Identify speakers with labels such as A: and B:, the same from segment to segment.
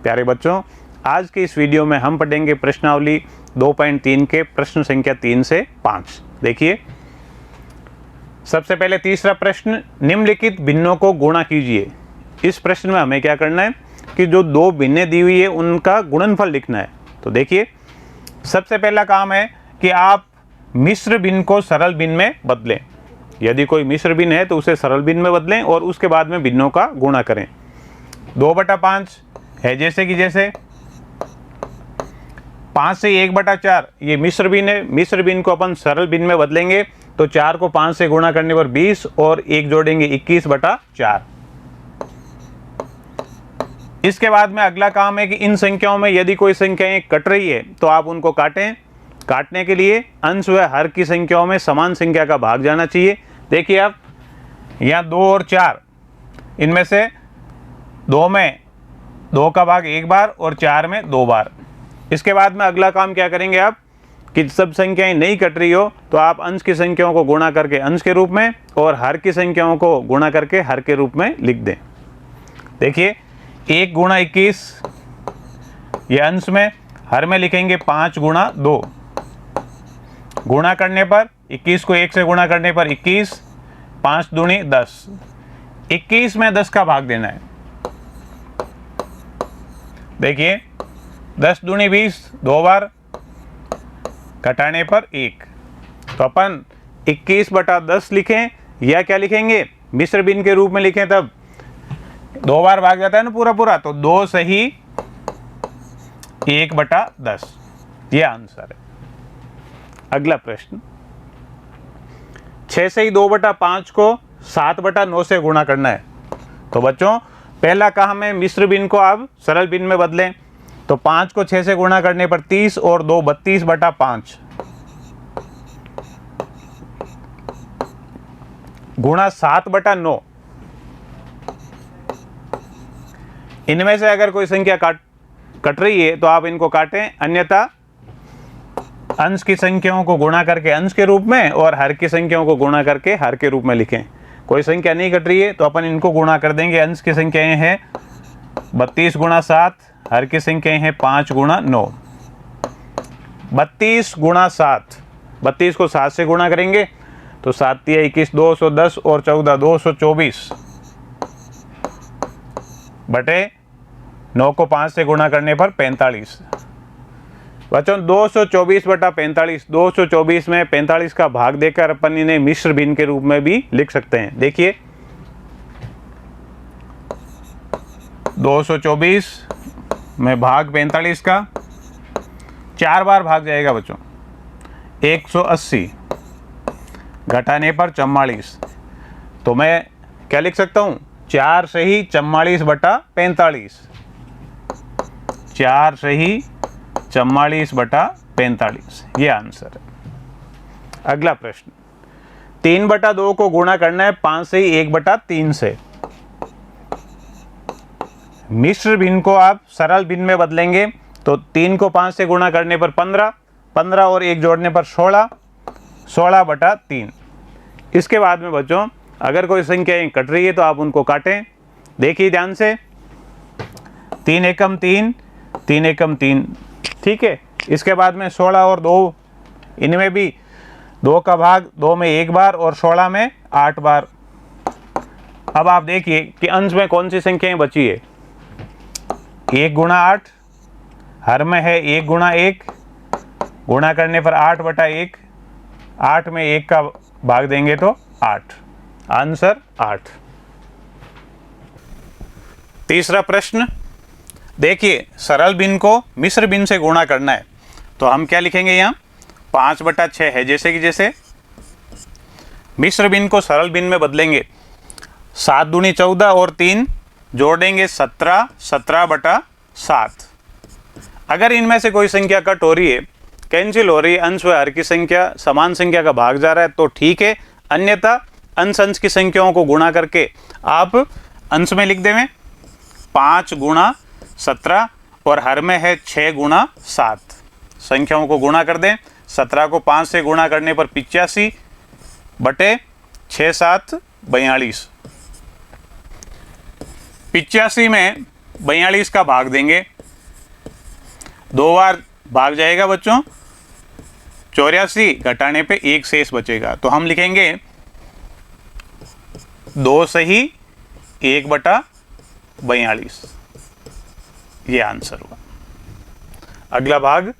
A: प्यारे बच्चों, आज के इस वीडियो में हम पढ़ेंगे प्रश्नावली 2.3 के प्रश्न संख्या 3 से 5। देखिए, सबसे पहले तीसरा प्रश्न, निम्नलिखित भिन्नों को गुणा कीजिए। इस प्रश्न में हमें क्या करना है कि जो दो भिन्नें दी हुई है उनका गुणनफल लिखना है। तो देखिए, सबसे पहला काम है कि आप मिश्र भिन्न को सरल भिन्न में बदलें। यदि कोई मिश्र भिन्न है तो उसे सरल भिन्न में बदलें और उसके बाद में भिन्नों का गुणा करें। 2/5 है जैसे कि जैसे, 5 से 1/4 ये मिश्र भिन्न है। मिश्र भिन्न को अपन सरल भिन्न में बदलेंगे तो 4 को 5 से गुणा करने पर 20 और 1 जोड़ेंगे 21/4। इसके बाद में अगला काम है कि इन संख्याओं में यदि कोई संख्याएं कट रही है तो आप उनको काटें। काटने के लिए अंश व हर की संख्याओं में समान संख्या का भाग जाना चाहिए। देखिए, आप यहाँ 2 और 4, इनमें से 2 में 2 का भाग 1 बार और 4 में 2 बार। इसके बाद में अगला काम क्या करेंगे आप कि सब संख्याएं नहीं कट रही हो तो आप अंश की संख्याओं को गुणा करके अंश के रूप में और हर की संख्याओं को गुणा करके हर के रूप में लिख दें। देखिए, 1 गुणा 21 ये अंश में, हर में लिखेंगे 5 गुणा 2। गुणा करने पर 21 को 1 से गुणा करने पर 21, 5 दूनी 10। 21 में 10 का भाग देना है। देखिए, 10 दूनी 20, 2 बार, घटाने पर 1। तो अपन 21/10 लिखें या क्या लिखेंगे, मिश्र भिन्न के रूप में लिखें, तब 2 बार भाग जाता है ना पूरा पूरा, तो 2 सही 1/10 ये आंसर है। अगला प्रश्न, 6 से ही 2/5 को 7/9 से गुणा करना है। तो बच्चों, पहला काम है मिश्र भिन्न को आप सरल भिन्न में बदलें। तो 5 को 6 से गुणा करने पर 30 और 2 32/5 गुणा 7/9। इनमें से अगर कोई संख्या कट रही है तो आप इनको काटें, अन्यथा अंश की संख्याओं को गुणा करके अंश के रूप में और हर की संख्याओं को गुणा करके हर के रूप में लिखें। कोई संख्या नहीं कट रही है तो अपन इनको गुणा कर देंगे। अंश की संख्याएं हैं 32 गुणा 7, हर की संख्याएं हैं 5 गुणा 9। 32 गुणा 7, 32 को 7 से गुणा करेंगे तो 7 तिया 21, 210 और 14 224 बटे 9 को 5 से गुणा करने पर 45। बच्चों, 224/45, 224 में 45 का भाग देकर अपन इन्हें मिश्र भिन्न के रूप में भी लिख सकते हैं। देखिए, 224 में भाग 45 का 4 बार भाग जाएगा बच्चों, 180 घटाने पर 44। तो मैं क्या लिख सकता हूँ, 4 सही 44/45, 4 सही 44/45 ये आंसर है। अगला प्रश्न, 3/2 को गुणा करना है 5 से ही 1/3 से। मिश्र भिन्न को आप सरल भिन्न में बदलेंगे तो 3 को 5 से गुणा करने पर 15, 15 और 1 जोड़ने पर 16, 16/3। इसके बाद में बच्चों, अगर कोई संख्याएं कट रही है तो आप उनको काटें। देखिए ध्यान से, 3 एकम 3, 3 एकम 3, ठीक है। इसके बाद में 16 और 2, इनमें भी 2 का भाग 2 में 1 बार और 16 में 8 बार। अब आप देखिए कि अंश में कौन सी संख्याएं बची है। 1 गुणा 8, हर में है 1 गुणा 1, गुणा करने पर 8/1, 8 में 1 का भाग देंगे तो 8, आंसर 8। तीसरा प्रश्न, देखिए, सरल भिन्न को मिश्र भिन्न से गुणा करना है। तो हम क्या लिखेंगे, यहाँ 5/6 है जैसे कि जैसे। मिश्र भिन्न को सरल भिन्न में बदलेंगे, 7 दूनी 14 और 3 जोड़ेंगे 17, 17/7। अगर इनमें से कोई संख्या कट हो रही है, कैंसिल हो रही है, अंश व हर की संख्या समान संख्या का भाग जा रहा है तो ठीक है, अन्यथा अंश की संख्याओं को गुणा करके आप अंश में लिख देवें 5 गुणा 17 और हर में है 6 गुणा 7। संख्याओं को गुणा कर दें, 17 को 5 से गुणा करने पर 85 बटे 6 7 42। 85 में 42 का भाग देंगे 2 बार भाग जाएगा बच्चों, 84 घटाने पे 1 शेष बचेगा। तो हम लिखेंगे 2 सही 1/42, ये आंसर हुआ। अगला भाग,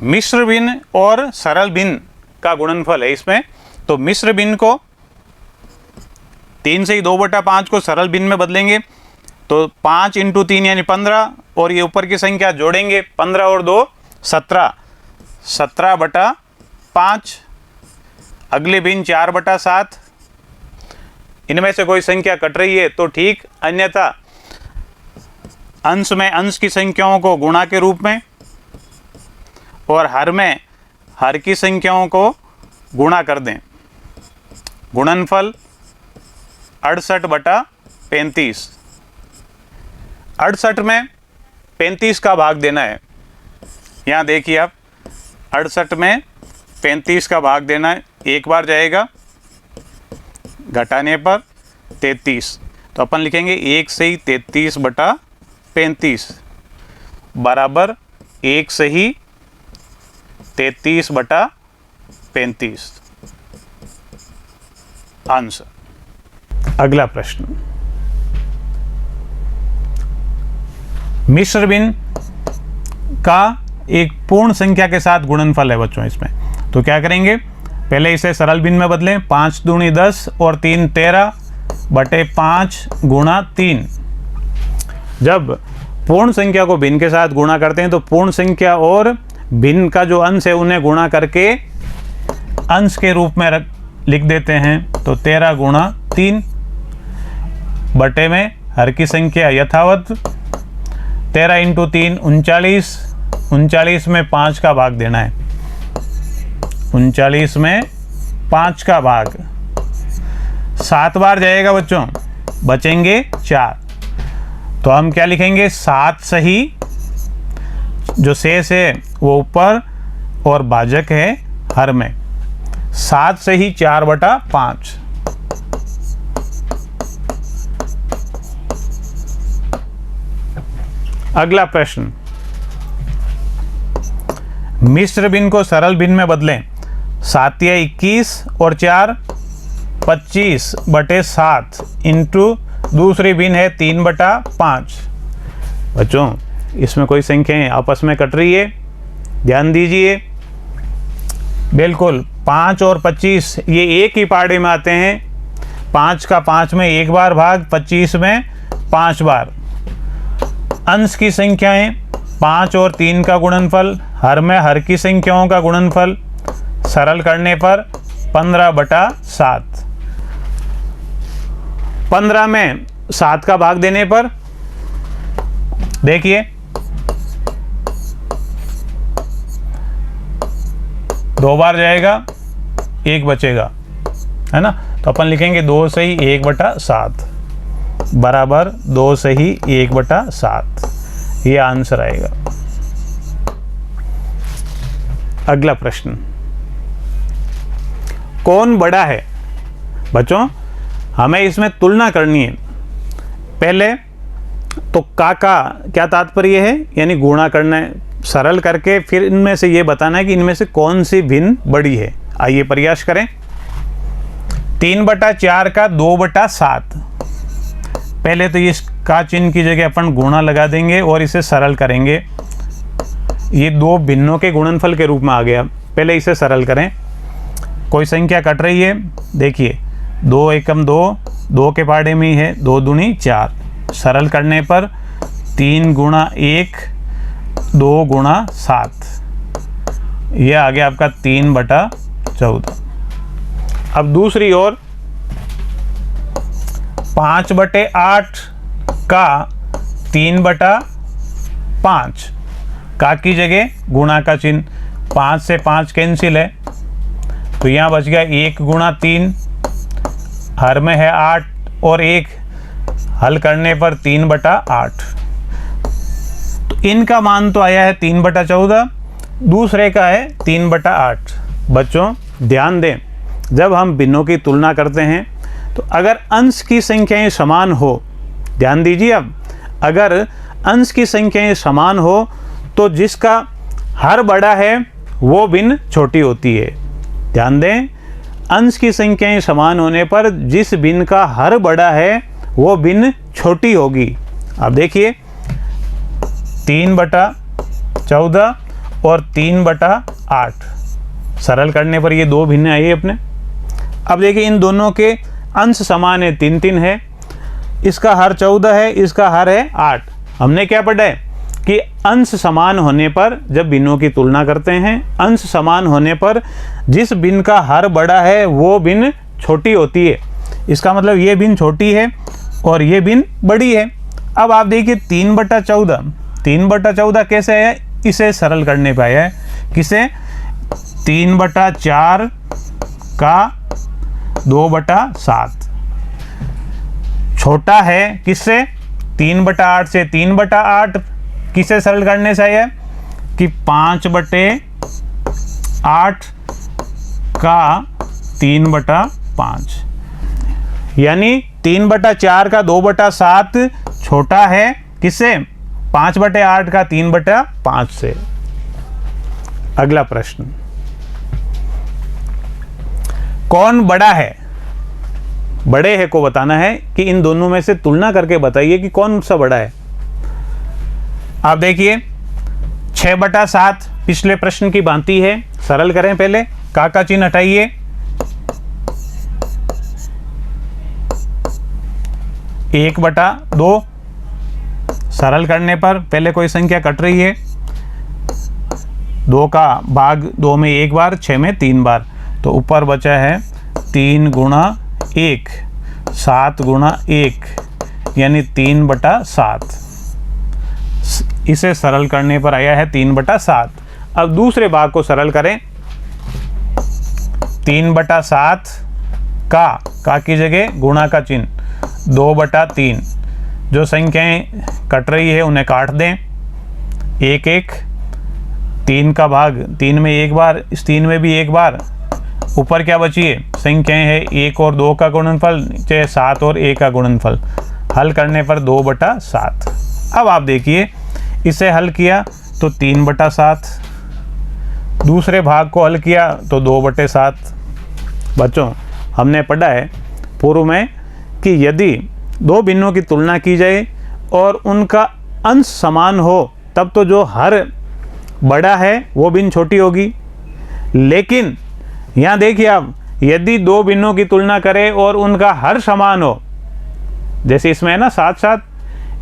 A: मिश्र भिन्न और सरल भिन्न का गुणनफल है इसमें। तो मिश्र भिन्न को 3 से ही 2/5 को सरल भिन्न में बदलेंगे, तो 5 × 3 यानी 15, और ये ऊपर की संख्या जोड़ेंगे, 15 और 2 17, 17/5। अगले भिन्न 4/7। इनमें से कोई संख्या कट रही है तो ठीक, अन्यथा अंश में अंश की संख्याओं को गुणा के रूप में और हर में हर की संख्याओं को गुणा कर दें। गुणनफल 68/35। 68 में 35 का भाग देना है। यहाँ देखिए आप, 68 में 35 का भाग देना है, एक बार जाएगा, घटाने पर 33। तो अपन लिखेंगे 1 सही 33/35 बराबर 1 सही 33/35 आंसर। अगला प्रश्न, मिश्र भिन्न का एक पूर्ण संख्या के साथ गुणनफल है बच्चों इसमें। तो क्या करेंगे, पहले इसे सरल भिन्न में बदलें, 5 दूनी 10 और 3 13 बटे 5 गुणा 3। जब पूर्ण संख्या को भिन्न के साथ गुणा करते हैं तो पूर्ण संख्या और भिन्न का जो अंश है उन्हें गुणा करके अंश के रूप में लिख देते हैं। तो 13 गुणा 3 बटे में हर की संख्या यथावत, 13 × 3 39, 39 में 5 का भाग देना है, 39 में 5 का भाग 7 बार जाएगा बच्चों, बचेंगे 4। तो हम क्या लिखेंगे, 7 सही, जो शेष है वो ऊपर और भाजक है हर में, 7 सही 4/5। अगला प्रश्न, मिश्र भिन्न को सरल भिन्न में बदलें, 7 या 21 और 4 25/7 इंटू दूसरी भिन्न है 3/5। बच्चों इसमें कोई संख्याएं आपस में कट रही है, ध्यान दीजिए। बिल्कुल 5 और 25 ये एक ही पाड़े में आते हैं, 5 का 5 में एक बार भाग, 25 में 5 बार। अंश की संख्याएं 5 और 3 का गुणनफल, हर में हर की संख्याओं का गुणनफल, सरल करने पर 15/7। 15 में 7 का भाग देने पर देखिए 2 बार जाएगा, 1 बचेगा, है ना। तो अपन लिखेंगे 2 सही 1/7 बराबर 2 सही 1/7, ये आंसर आएगा। अगला प्रश्न, कौन बड़ा है? बच्चों हमें इसमें तुलना करनी है। पहले तो का क्या तात्पर्य है, यानी गुणा करना है, सरल करके फिर इनमें से ये बताना है कि इनमें से कौन सी भिन्न बड़ी है। आइए प्रयास करें। 3/4 का 2/7, पहले तो ये का चिन्ह की जगह अपन गुणा लगा देंगे और इसे सरल करेंगे। ये दो भिन्नों के गुणनफल के रूप में आ गया। पहले इसे सरल करें। कोई संख्या कट रही है, देखिए 2 एकम 2, 2 के पाड़े में ही है, 2 दूनी 4। सरल करने पर 3 गुणा 1 2 गुणा 7, यह आ गया आपका 3/14। अब दूसरी ओर 5/8 का 3/5, का की जगह गुणा का चिन्ह, 5 से 5 कैंसिल है, तो यहाँ बच गया 1 गुणा 3, हर में है 8 और 1, हल करने पर 3/8। तो इनका मान तो आया है 3/14, दूसरे का है 3/8। बच्चों ध्यान दें, जब हम भिन्नों की तुलना करते हैं तो अगर अंश की संख्याएं समान हो, ध्यान दीजिए, अब अगर अंश की संख्याएं समान हो तो जिसका हर बड़ा है वो भिन्न छोटी होती है। ध्यान दें, अंश की संख्याएं समान होने पर जिस भिन्न का हर बड़ा है वो भिन्न छोटी होगी। अब देखिए 3/14 और 3/8, सरल करने पर ये दो भिन्न आई अपने। अब देखिए इन दोनों के अंश समान है, 3-3 है, इसका हर 14 है, इसका हर है 8। हमने क्या पढ़ा है कि अंश समान होने पर जब भिन्नों की तुलना करते हैं, अंश समान होने पर जिस भिन्न का हर बड़ा है वो भिन्न छोटी होती है। इसका मतलब ये भिन्न छोटी है और ये भिन्न बड़ी है। अब आप देखिए 3/14 कैसे है, इसे सरल करने पे आया है। किसे? 3/4 का 2/7 छोटा है किससे? 3/8 से। 3/8 किसे सरल करने से आया है कि 5/8 का 3/5, यानी 3/4 का 2/7 छोटा है किससे? 5/8 का 3/5 से। अगला प्रश्न, कौन बड़ा है? बड़े है को बताना है कि इन दोनों में से तुलना करके बताइए कि कौन सा बड़ा है। आप देखिए 6/7 पिछले प्रश्न की भांति है, सरल करें। पहले का चिन्ह हटाइए, 1/2, सरल करने पर पहले कोई संख्या कट रही है, 2 का भाग 2 में 1 बार, 6 में 3 बार, तो ऊपर बचा है 3 गुणा 1, 7 गुणा 1, यानी 3/7। इसे सरल करने पर आया है 3/7। अब दूसरे भाग को सरल करें। 3/7 का की जगह गुणा का चिन्ह, 2/3। जो संख्याएं कट रही है उन्हें काट दें, 1-1, 3 का भाग 3 में 1 बार, इस 3 में भी 1 बार। ऊपर क्या बची है? संख्याएं है 1 और 2 का गुणनफल, चाहे 7 और 1 का गुणनफल। हल करने पर 2/7। अब आप देखिए इसे हल किया तो 3/7, दूसरे भाग को हल किया तो 2/7। बच्चों, हमने पढ़ा है पूर्व में कि यदि दो भिन्नों की तुलना की जाए और उनका अंश समान हो तब तो जो हर बड़ा है वो भिन्न छोटी होगी। लेकिन यहाँ देखिए आप, यदि दो भिन्नों की तुलना करें और उनका हर समान हो, जैसे इसमें है ना 7-7,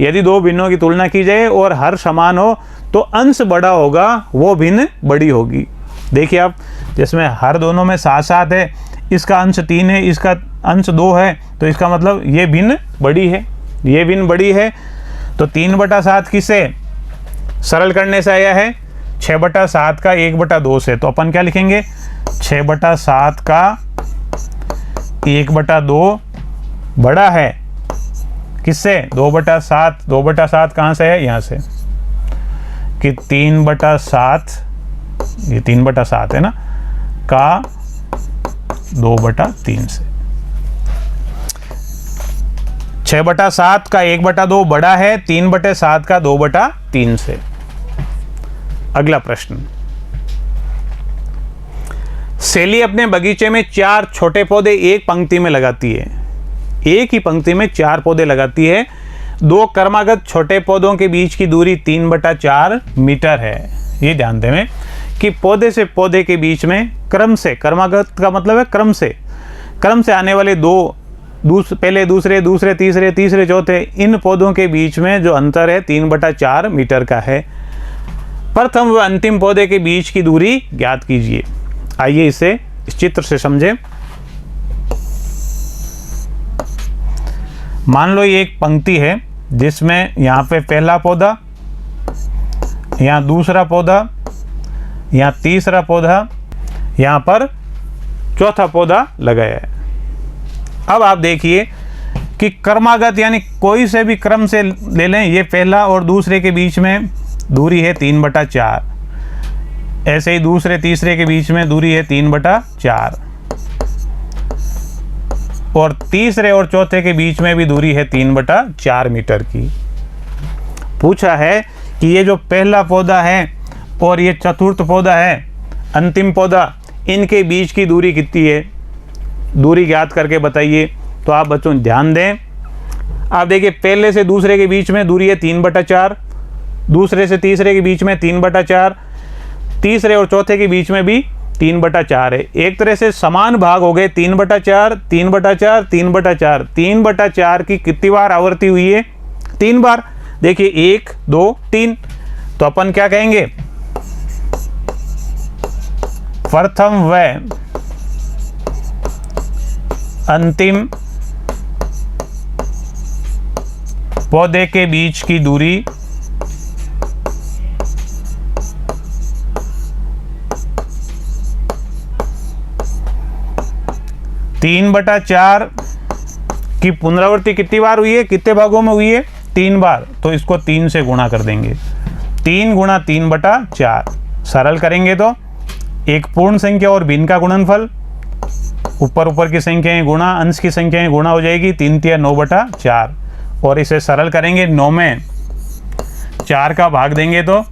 A: यदि दो भिन्नों की तुलना की जाए और हर समान हो तो अंश बड़ा होगा, वो भिन्न बड़ी होगी। देखिए आप, जिसमें हर दोनों में 7-7 है, इसका अंश 3 है, इसका अंश 2 है, तो इसका मतलब ये भिन्न बड़ी है, ये भिन्न बड़ी है। तो 3/7 किससे सरल करने से आया है? 6/7 का 1/2 से। तो अपन क्या लिखेंगे? 6/7 का 1/2 बड़ा है किससे? 2/7। 2/7 कहाँ से है? यहाँ से, कि 3/7, ये 3/7 है ना, का 2/3 से। 6/7 का 1/2 बड़ा है 3/7 का 2/3 से। अगला प्रश्न, सेली अपने बगीचे में 4 छोटे पौधे एक पंक्ति में लगाती है। एक ही पंक्ति में 4 पौधे लगाती है। 2 क्रमागत छोटे पौधों के बीच की दूरी 3/4 मीटर है। ये ध्यान दें कि पौधे से पौधे के बीच में क्रम से, क्रमागत का मतलब है क्रम से आने वाले पहले दूसरे तीसरे तीसरे चौथे, इन पौधों के बीच में जो अंतर है 3/4 मीटर का है। प्रथम व अंतिम पौधे के बीच की दूरी ज्ञात कीजिए। आइए इसे इस चित्र से समझें। मान लो ये एक पंक्ति है जिसमें यहाँ पे पहला पौधा, यहाँ दूसरा पौधा, यहाँ तीसरा पौधा, यहाँ पर चौथा पौधा लगाया है। अब आप देखिए कि क्रमागत यानी कोई से भी क्रम से ले लें, ये पहला और दूसरे के बीच में दूरी है 3/4, ऐसे ही दूसरे तीसरे के बीच में दूरी है 3/4, और तीसरे और चौथे के बीच में भी दूरी है 3/4 मीटर की। पूछा है कि ये जो पहला पौधा है और ये चतुर्थ पौधा है, अंतिम पौधा, इनके बीच की दूरी कितनी है, दूरी ज्ञात करके बताइए। तो आप बच्चों ध्यान दें, आप देखिए पहले से दूसरे के बीच में दूरी है 3/4, दूसरे से तीसरे के बीच में 3/4, तीसरे और चौथे के बीच में भी 3/4 है। एक तरह से समान भाग हो गए, 3/4, 3/4, 3/4। 3/4 की कितनी बार आवृत्ति हुई है? 3 बार। देखिए 1, 2, 3। तो अपन क्या कहेंगे? प्रथम व अंतिम पौधे के बीच की दूरी तीन बटा चार की पुनरावृत्ति कितनी बार हुई है, कितने भागों में हुई है? 3 बार। तो इसको 3 से गुणा कर देंगे। 3 गुणा 3/4 सरल करेंगे तो एक पूर्ण संख्या और भिन्न का गुणनफल, ऊपर की संख्याएं गुणा, अंश की संख्याएं गुणा हो जाएगी, 3 तिया 9/4। और इसे सरल करेंगे, 9 में 4 का भाग देंगे तो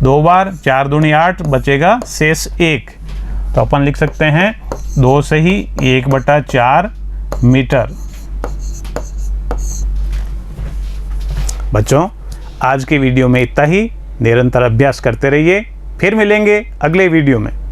A: 2 बार, 4 दूनी 8, बचेगा शेष 1। तो अपन लिख सकते हैं 2 से ही 1/4 मीटर। बच्चों आज की वीडियो में इतना ही। निरंतर अभ्यास करते रहिए, फिर मिलेंगे अगले वीडियो में।